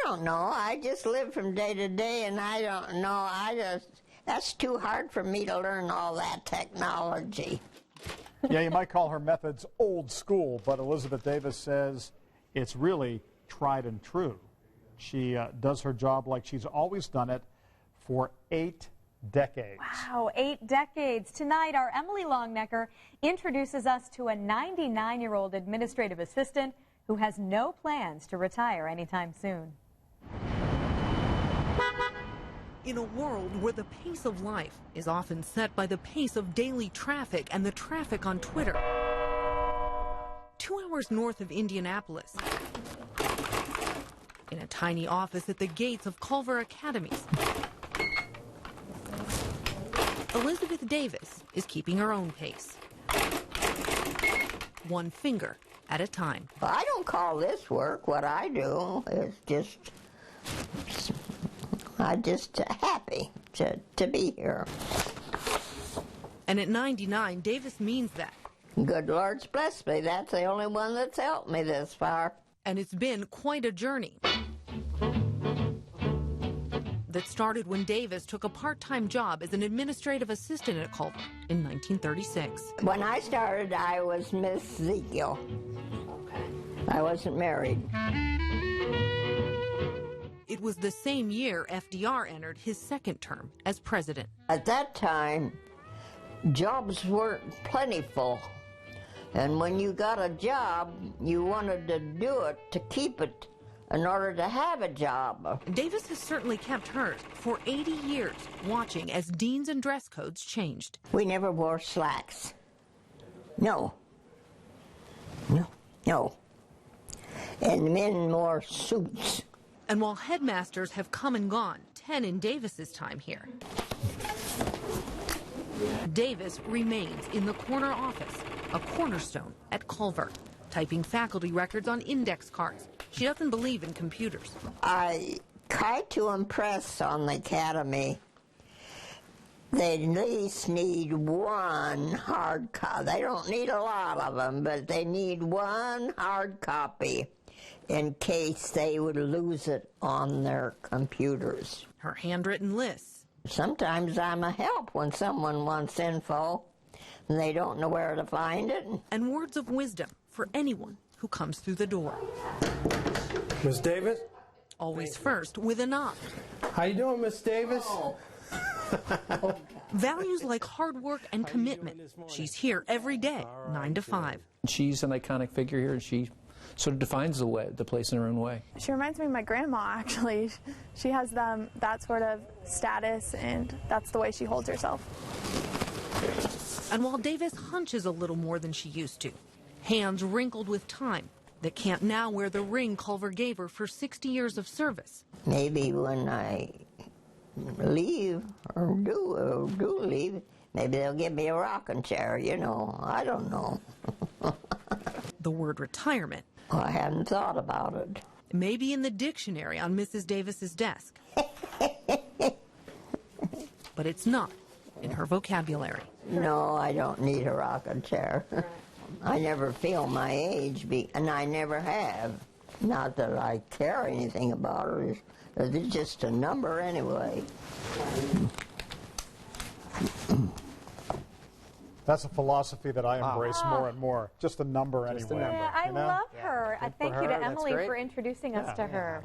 don't know. I just live from day to day, and I don't know. That's too hard for me to learn all that technology. Yeah, you might call her methods old school, but Elizabeth Davis says it's really tried and true. She does her job like she's always done it for 8 decades. Wow, 8 decades. Tonight, our Emily Longnecker introduces us to a 99-year-old administrative assistant who has no plans to retire anytime soon. In a world where the pace of life is often set by the pace of daily traffic and the traffic on Twitter, 2 hours north of Indianapolis, in a tiny office at the gates of Culver Academies, Elizabeth Davis is keeping her own pace, one finger at a time. I don't call this work. What I do is I'm just happy to be here. And at 99, Davis means that. Good Lord's blessed me. That's the only one that's helped me this far. And it's been quite a journey that started when Davis took a part-time job as an administrative assistant at Culver in 1936. When I started, I was Miss Ezekiel. I wasn't married. It was the same year FDR entered his second term as president. At that time, jobs weren't plentiful. And when you got a job, you wanted to do it to keep it in order to have a job. Davis has certainly kept hers for 80 years, watching as deans and dress codes changed. We never wore slacks. No. And men wore suits. And while headmasters have come and gone, 10 in Davis's time here, Davis remains in the corner office, a cornerstone at Culver, typing faculty records on index cards. She doesn't believe in computers. I try to impress on the academy. They at least need one hard copy. They don't need a lot of them, but they need one hard copy in case they would lose it on their computers. Her handwritten lists. Sometimes I'm a help when someone wants info and they don't know where to find it. And words of wisdom for anyone who comes through the door. Miss Davis? Always first with a knock. How you doing, Miss Davis? Values like hard work and commitment. She's here every day, 9 to 5. She's an iconic figure here, and she sort of defines the place in her own way. She reminds me of my grandma, actually. She has that sort of status, and that's the way she holds herself. And while Davis hunches a little more than she used to, hands wrinkled with time that can't now wear the ring Culver gave her for 60 years of service. Maybe when I leave or do leave, maybe they'll give me a rocking chair, I don't know. The word retirement. Well, I hadn't thought about it. Maybe in the dictionary on Mrs. Davis's desk. But it's not in her vocabulary. No, I don't need a rocking chair. I never feel my age, and I never have. Not that I care anything about it. It's just a number anyway. That's a philosophy that I embrace more and more. Just a number anyway. Yeah, I love her. Thank you to Emily for introducing us to her.